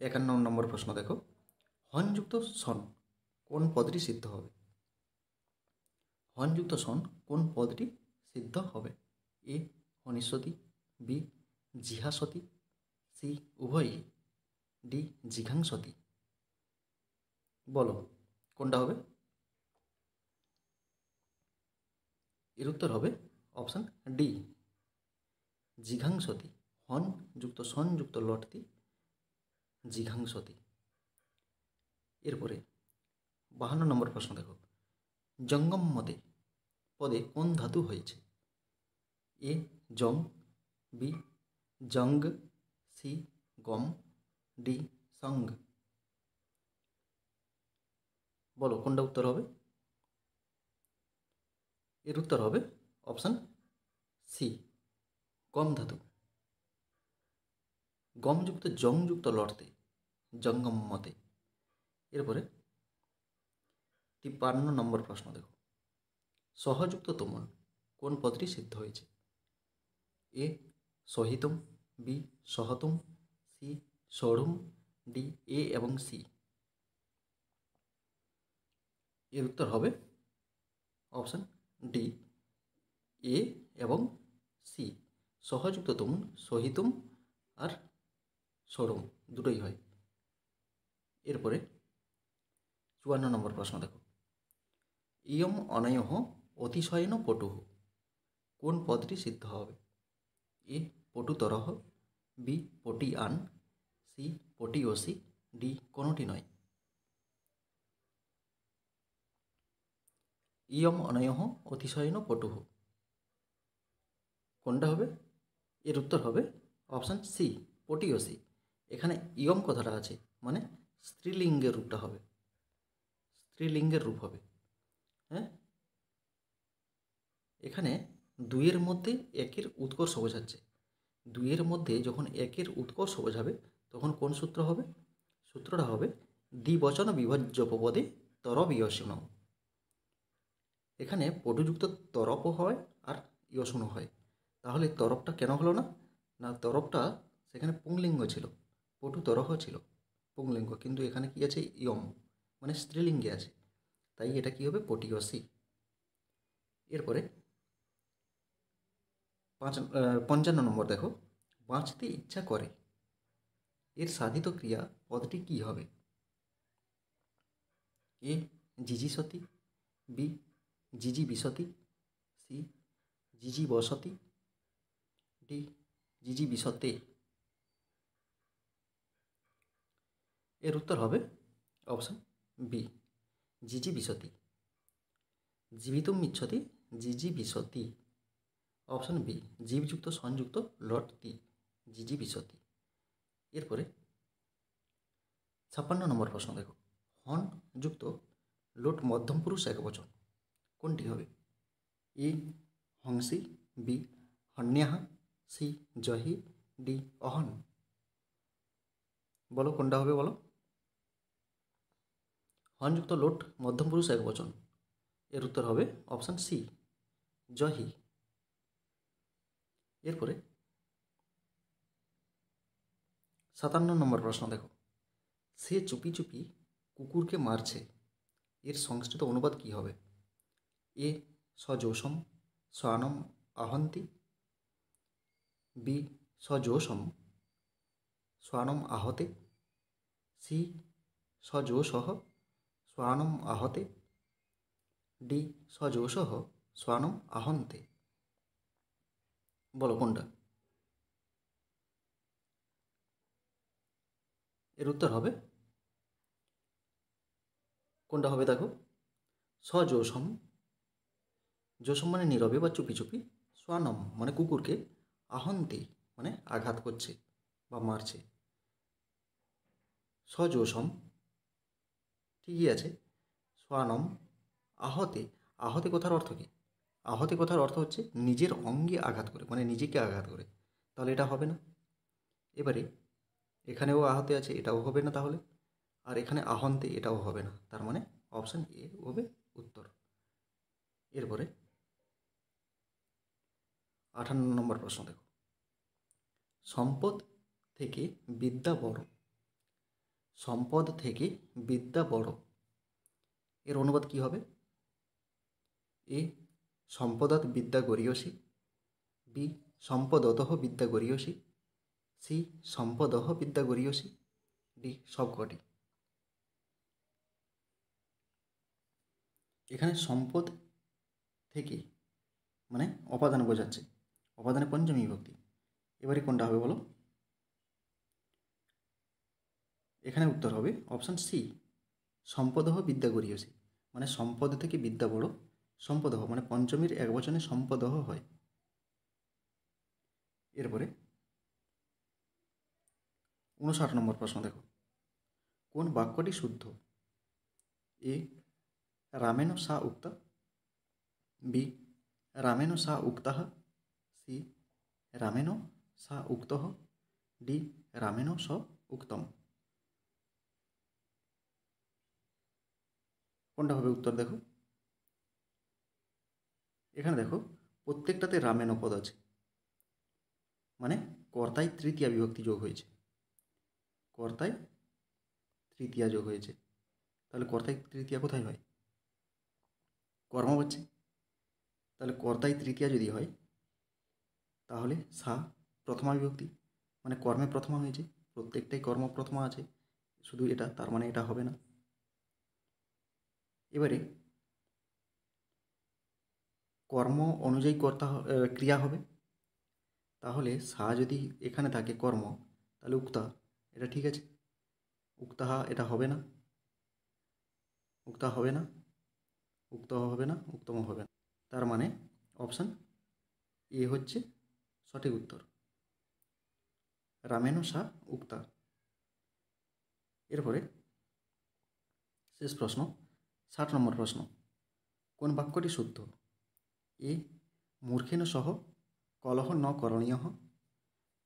51 নম্বর প্রশ্ন দেখো, হনযুক্ত সন কোন পদটি সিদ্ধ হবে? হনযুক্ত সন কোন পদটি সিদ্ধ হবে? এ হনিশ্বতী, বি জিহাসতী, সি উভয়ই, ডি জিঘাংসতী। বলো কোনটা হবে? এর উত্তর হবে অপশান ডি জিঘাংসতী। হন যুক্ত সন যুক্ত লটতি জিঘাংসতী। এরপরে 52 নম্বর প্রশ্ন দেখো, জঙ্গম মতে পদে কোন ধাতু হয়েছে? এ জং, বি জঙ্গ, সি গম, ডি সঙ্গ। বলো কোনটা উত্তর হবে? এর উত্তর হবে অপশান সি গম ধাতু। গমযুক্ত জংযুক্ত লটতে জঙ্গম মতে। এরপরে 53 নম্বর প্রশ্ন দেখো, সহযুক্ত তোমন কোন পদটি সিদ্ধ হয়েছে? এ সহিতম, বি সহতম, সি ষড়ুম, ডি এ এবং সি। এর উত্তর হবে অপশান ডি এ এবং সি। সহযুক্ত তোমন সহিতম আর ষড়ুম দুটোই হয়। এরপরে 54 নম্বর প্রশ্ন দেখো, ইয়ম অনয়ঃ অতিশয়ন পটুঃ কোন পদটি সিদ্ধ হবে? এ পটুতরহ, বি পটি আন, সি পটিয়সি, ডি কোনোটি নয়। ইয়ম অনয়ঃ অতিশয়ন পটুঃ কোনটা হবে? এর উত্তর হবে অপশান সি পটিয়সি। এখানে ইয়ম কথাটা আছে মানে স্ত্রীলিঙ্গের রূপটা হবে, স্ত্রীলিঙ্গের রূপ হবে। হ্যাঁ, এখানে দুইয়ের মধ্যে একের উৎকর্ষ বোঝাচ্ছে। দুইয়ের মধ্যে যখন একের উৎকর্ষ বোঝাবে তখন কোন সূত্র হবে? সূত্রটা হবে দ্বিবচন বিভাজ্য উপপদে তরব ইয়সুন। এখানে পটুযুক্ত তরপ হয় আর ইয়সুন হয়, তাহলে তরপটা কেন হলো না? না, তরপটা সেখানে পুংলিঙ্গ ছিল, পটু তরহ ছিল পুংলিঙ্গ, কিন্তু এখানে কি আছে? ইয়ম মানে স্ত্রীলিঙ্গে আছে, তাই এটা কি হবে? পটিয়সি। এরপরে 55 নম্বর দেখো, বাঁচতে ইচ্ছা করে এর সাধিত ক্রিয়া পদটি কী হবে? এ জিজিসতি, বি জিজি বিশতি, সি জিজি বসতি, ডি জিজি বিশতে। এর উত্তর হবে অপশান বি জিজি বিশতি। জীবিতম ইচ্ছতি জিজি বিশতি। অপশান বি জীবযুক্ত সংযুক্ত লটতি জিজি বিশতি। এরপরে 56 নম্বর প্রশ্ন দেখো, হন যুক্ত লোট মধ্যম পুরুষ একবচন কোনটি হবে? এ হংসি, বি হন্যাহ, সি জহি, ডি অহন। বলো কোনটা হবে? বলো। হনযুক্ত লোট মধ্যম পুরুষ একবচন, এর উত্তর হবে অপশান সি জহি। এরপরে 57 নম্বর প্রশ্ন দেখো, সে চুপি চুপি কুকুরকে মারছে এর সংস্কৃত অনুবাদ কী হবে? এ সজোষম শ্বানম আহন্তি, বি সজোষম শ্বানম আহতে, সি সজোষঃ শ্বানম আহতে, ডি সজোষঃ শ্বানম আহন্তে। বলো কোনটা? এর উত্তর হবে কোনটা হবে? দেখো, সজোষম, যোষম মানে নীরবে বা চুপি চুপি, শ্বানম মানে কুকুরকে, আহন্তে মানে আঘাত করছে বা মারছে। সজোষম ঠিকই আছে, শ্বানম আহতে। আহতে কথার অর্থ কী? আহতে কথার অর্থ হচ্ছে নিজের অঙ্গে আঘাত করে, মানে নিজেকে আঘাত করে, তাহলে এটা হবে না। এবারে এখানেও আহতে আছে, এটাও হবে না তাহলে। আর এখানে আহন্তে, এটাও হবে না। তার মানে অপশান এ হবে উত্তর। এরপরে 58 নম্বর প্রশ্ন দেখো, সম্পদ থেকে বিদ্যা বড়। সম্পদ থেকে বিদ্যা বড়, এর অনুবাদ কি হবে? এ সম্পদাৎ বিদ্যা গরীয়সী, বি সম্পদতঃ বিদ্যা গরীয়সী, সি সম্পদঃ বিদ্যা গরীয়সী, ডি সবকটি। এখানে সম্পদ থেকে মানে অপাদান বোঝাচ্ছে, অপাদানে পঞ্চমী বিভক্তি। এবারে কোনটা হবে বলো? এখানে উত্তর হবে অপশান সি, সম্পদঃ বিদ্যা গরীয়সী, মানে সম্পদ থেকে বিদ্যা বড়। সম্পদঃ মানে পঞ্চমীর একবচনে সম্পদঃ হয়। এরপরে 59 নম্বর প্রশ্ন দেখো, কোন বাক্যটি শুদ্ধ? এ রামেণ সা উক্তা, বি রামেণ সা উক্তাঃ, সি রামেণ সা উক্তঃ, ডি রামেণ স উক্তম। কোনটা হবে উত্তর দেখো? এখানে দেখো প্রত্যেকটাতে রামেণ পদ আছে, মানে কর্তায় তৃতীয়া বিভক্তি যোগ হয়েছে। কর্তায় তৃতীয়া যোগ হয়েছে, তাহলে কর্তায় তৃতীয়া কোথায় হয়? কর্মবাচ্যে। তাহলে কর্তায় তৃতীয়া যদি হয় তাহলে সা প্রথমা বিভক্তি, মানে কর্মে প্রথমা হয়েছে, প্রত্যেকটাই কর্ম প্রথমা আছে, শুধু এটা, তার মানে এটা হবে না। এবারে কর্ম অনুযায়ী ক্রিয়া হবে, তাহলে সা যদি এখানে থাকে কর্ম, তাহলে উক্তা, এটা ঠিক আছে। উক্তাহা এটা হবে না, উক্তা হবে না, উক্ত হবে না, উত্তম হবে না। তার মানে অপশান এ হচ্ছে সঠিক উত্তর, রামেণ সা উক্তা। এরপরে শেষ প্রশ্ন, 60 নম্বর প্রশ্ন, কোন বাক্যটি শুদ্ধ? এ মূর্খেণ সহ কলহ ন করণীয়,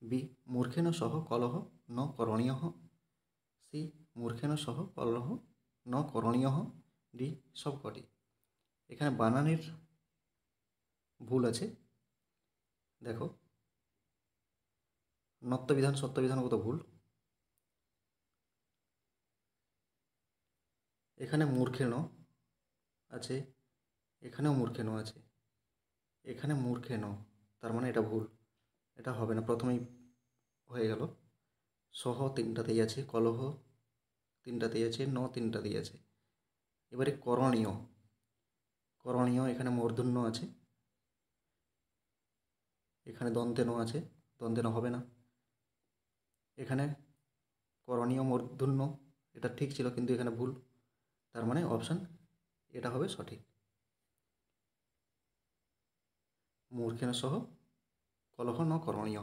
বি মূর্খেণ সহ কলহ ন করণীয়, সি মূর্খেণ সহ কলহ ন করণীয়, ডি সবকটি। এখানে বানানের ভুল আছে, দেখো নত্যবিধান সত্যবিধানগত ভুল। এখানে মূর্খেণ আছে, এখানেও মূর্খেণ আছে, এখানে মূর্খেণ, তার মানে এটা ভুল, এটা হবে না, প্রথমেই হয়ে গেল। সহ তিনটাতেই আছে, কলহ তিনটাতেই আছে, ন তিনটাতেই আছে। এবারে করণীয়, করণীয় এখানে মূর্ধন্য আছে, এখানে দন্তে ন আছে, দন্তে ন হবে না। এখানে করণীয় মূর্ধন্য, এটা ঠিক ছিল কিন্তু এখানে ভুল, তার মানে অপশান এটা হবে সঠিক, মূর্খেণ সহ কলহ ন করণীয়।